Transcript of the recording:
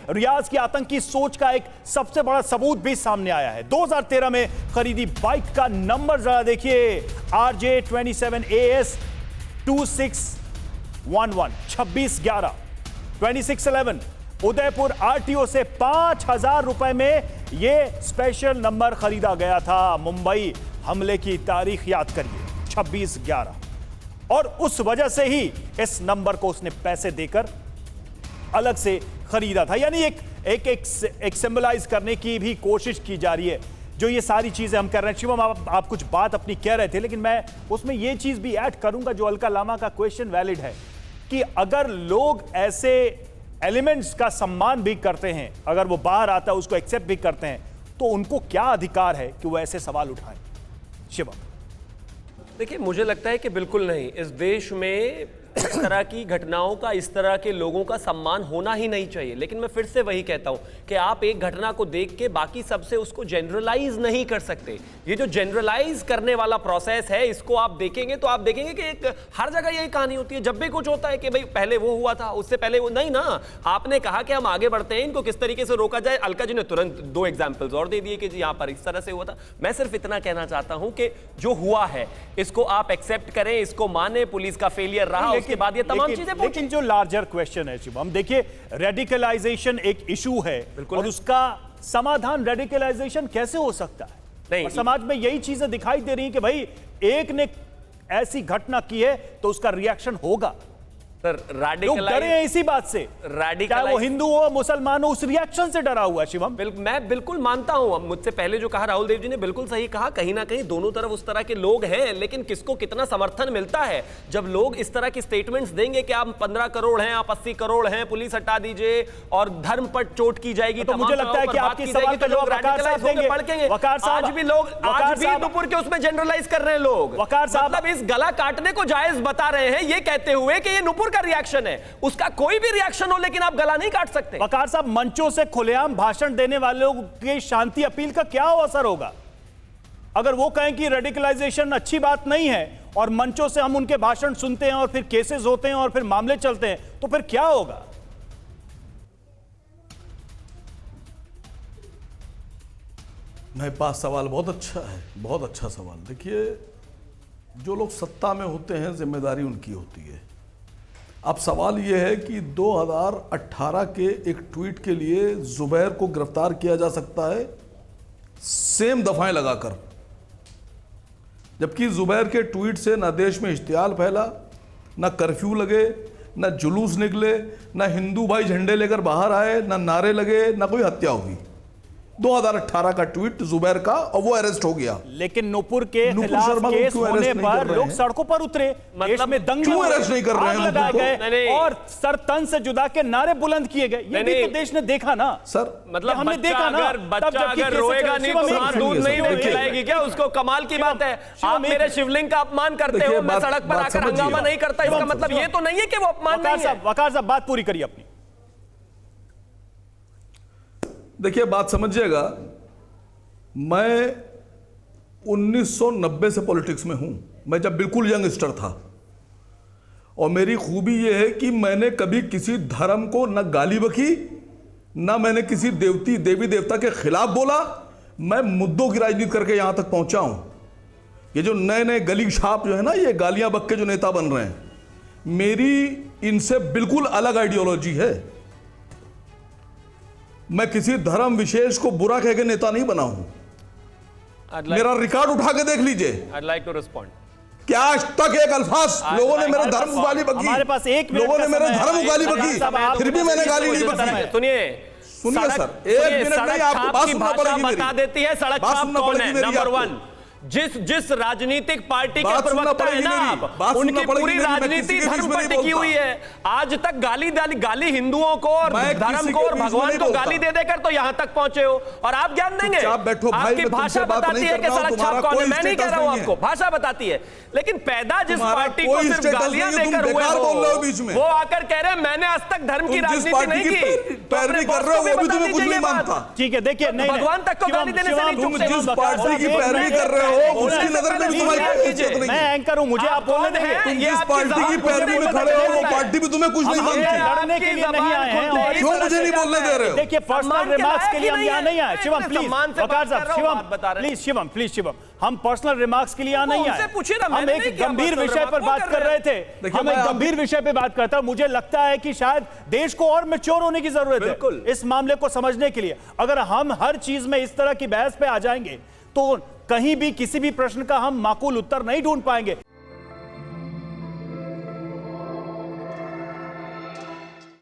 रियाज की आतंकी सोच का एक सबसे बड़ा सबूत भी सामने आया है। 2013 में खरीदी बाइक का नंबर जरा देखिए, RJ27AS 2611 2611 2611 उदयपुर RTO से 5,000 रुपए में यह स्पेशल नंबर खरीदा गया था। मुंबई हमले की तारीख याद करिए, 2611, और उस वजह से ही इस नंबर को उसने पैसे देकर अलग से खरीदा था। यानी एक सिंबलाइज करने की भी कोशिश की जा रही है। जो ये सारी चीजें हम कर रहे हैं, शिवम आप कुछ बात अपनी कह रहे थे, लेकिन मैं उसमें ये चीज भी ऐड करूंगा जो अलका लामा का क्वेश्चन वैलिड है कि अगर लोग ऐसे एलिमेंट्स का सम्मान भी करते हैं, अगर वो बाहर आता है उसको एक्सेप्ट भी करते हैं, तो उनको क्या अधिकार है कि वो ऐसे सवाल उठाएं? शिवम, देखिए, मुझे लगता है कि बिल्कुल नहीं। इस देश में इस तरह की घटनाओं का, इस तरह के लोगों का सम्मान होना ही नहीं चाहिए। लेकिन मैं फिर से वही कहता हूं कि आप एक घटना को देख के बाकी सबसे उसको जनरलाइज नहीं कर सकते। ये जो जनरलाइज करने वाला प्रोसेस है, इसको आप देखेंगे तो आप देखेंगे कि एक हर जगह यही कहानी होती है। जब भी कुछ होता है कि भाई पहले वो हुआ था, उससे पहले वो नहीं ना। आपने कहा कि हम आगे बढ़ते हैं, इनको किस तरीके से रोका जाए। अलका जी ने तुरंत 2 एग्जाम्पल्स और दे दिए कि जी यहां पर इस तरह से हुआ था। मैं सिर्फ इतना कहना चाहता हूं कि जो हुआ है इसको आप एक्सेप्ट करें, इसको माने। पुलिस का फेलियर रहा, उसके बाद ये तमाम चीजें। लेकिन जो लार्जर क्वेश्चन है शिवम, देखिए, रेडिकलाइजेशन एक इशू है और उसका समाधान रेडिकलाइजेशन कैसे हो सकता है? नहीं, और समाज में यही चीजें दिखाई दे रही हैं कि भाई एक ने ऐसी घटना की है तो उसका रिएक्शन होगा। लोग डरे हैं इसी बात से, चाहे वो हिंदू हो मुसलमान हो, उस रिएक्शन से डरा हुआ है। शिवम, मैं बिल्कुल मानता हूं, मुझसे पहले जो कहा राहुल देव जी ने बिल्कुल सही कहा। कहीं ना कहीं दोनों तरफ उस तरह के लोग हैं, लेकिन किसको कितना समर्थन मिलता है जब लोग इस तरह की स्टेटमेंट्स देंगे कि आप 15 करोड़ हैं, आप 80 करोड़ हैं, पुलिस हटा दीजिए और धर्म पर चोट की जाएगी। तो मुझे लगता है कि आपकी सवाल का जवाब वकार साहब देंगे। वकार साहब, आज भी लोग, आज भी नुपुर के उसमें जनरलाइज कर रहे हैं लोग। वकार साहब मतलब इस गला काटने को जायज बता रहे हैं, ये कहते हुए कि ये नुपुर का रिएक्शन है। उसका कोई भी रिएक्शन हो, लेकिन आप गला नहीं काट सकते। वकार साहब, मंचों से खुलेआम भाषण देने वालों की शांति अपील का क्या असर होगा? अगर वो कहें कि रेडिकलाइजेशन अच्छी बात नहीं है और मंचों से हम उनके भाषण सुनते हैं और फिर केसेस होते हैं और फिर मामले चलते हैं, तो फिर क्या होगा? मेरे पास सवाल बहुत अच्छा है, बहुत अच्छा सवाल। देखिए, जो लोग सत्ता में होते हैं जिम्मेदारी उनकी होती है। अब सवाल यह है कि 2018 के एक ट्वीट के लिए जुबैर को गिरफ्तार किया जा सकता है सेम दफाएं लगाकर, जबकि जुबैर के ट्वीट से ना देश में इश्तियाल फैला, ना कर्फ्यू लगे, ना जुलूस निकले, ना हिंदू भाई झंडे लेकर बाहर आए, ना नारे लगे, ना कोई हत्या हुई। 2018 का ट्वीट जुबैर का, और वो अरेस्ट हो गया। लेकिन नुपुर के खिलाफ केस होने पर लोग सड़कों पर उतरे, मतलब में दंगे क्यों अरेस्ट नहीं कर रहे हैं? लगाए गए और सर तन से जुदा के नारे बुलंद किए गए। ये भी तो देश ने देखा ना सर। मतलब हमने देखा ना, बच्चा अगर रोएगा नहीं तो मां दूध नहीं खिलाएगी क्या उसको? कमाल की बात है। आप मेरे शिवलिंग का अपमान करते हो, मैं सड़क पर आकर हंगामा नहीं करता, इसका मतलब ये तो नहीं है कि वो अपमान नहीं है। वकार साहब, बात पूरी करिए अपनी। देखिए, बात समझिएगा, मैं 1990 से पॉलिटिक्स में हूं। मैं जब बिल्कुल यंगस्टर था, और मेरी खूबी यह है कि मैंने कभी किसी धर्म को न गाली बकी, न मैंने किसी देवी देवता के खिलाफ बोला। मैं मुद्दों की राजनीति करके यहां तक पहुंचा हूं। ये जो नए नए गली छाप जो है ना, ये गालियां बक के जो नेता बन रहे हैं, मेरी इनसे बिल्कुल अलग आइडियोलॉजी है। मैं किसी धर्म विशेष को बुरा कह के नेता नहीं बना हूं। मेरा रिकॉर्ड उठा के देख लीजिए। I'd like to respond. क्या आज तक एक अल्फाज लोगों ने मेरे धर्म को गाली बकी? हमारे पास एक लोगों ने मेरे धर्म को गाली बकी, फिर भी मैंने गाली नहीं बकी। सुनिए सर, एक मिनट नहीं, आपको बात सुनना पड़ेगी मेरी। बता देती है सड़क छाप कौन है। नंबर 1, जिस राजनीतिक पार्टी के प्रवक्ता है ना आप, उनकी पूरी राजनीति धर्म पर टिकी हुई है। आज तक गाली हिंदुओं को और धर्म को और भगवान को गाली दे देकर तो यहां तक पहुंचे हो, और आप ज्ञान देंगे? आपकी भाषा बताती है कि सड़क छाप कौन है। मैं नहीं कह रहा हूं आपको, भाषा बताती है। लेकिन पैदा जिस पार्टी को सिर्फ गालियां देकर हुए हो, वो आकर कह रहे हैं मैंने आज तक धर्म की राजनीति नहीं की। पैरवी कर रहे हो, वो भी तुम्हें कुछ नहीं मानता। ठीक है, देखिए, भगवान तक को गाली देने से नहीं चूकते। जिस पार्टी की पैरवी कर रहे हो उसकी नजर में भी तुम्हारी कोई हैसियत नहीं मैं है। एंकर हूं, मुझे आप बोलने देंगे। तुम जिस पार्टी की पैरवी में खड़े हो वो पार्टी भी तुम्हें कुछ नहीं हम मानती। लड़ने के लिए नहीं आए हैं और क्यों मुझे नहीं बोलने दे रहे हो? देखिए पर्सनल रिमार्क्स के लिए हम यहाँ नहीं आए। शिवम प्लीज, सम्मान से वकार बात कर साहब, रहा हूं, शिवम बात बता रहे हैं। प्लीज शिवम, हम पर्सनल रिमार्क्स के लिए यहाँ नहीं उनसे आए। पूछिए ना, हम मैंने एक नहीं किया गंभीर personal विषय पर remark, बात वो कर कर रहे थे। देखिए, हम मैं एक आप- गंभीर विषय पे बात करता हूं। मुझे लगता है कि शायद देश को और मैच्योर होने की जरूरत है बिल्कुल। इस मामले को समझने के लिए। अगर हम हर चीज में इस तरह की बहस पे आ जाएंगे तो कहीं भी किसी भी प्रश्न का हम माकूल उत्तर नहीं ढूंढ पाएंगे।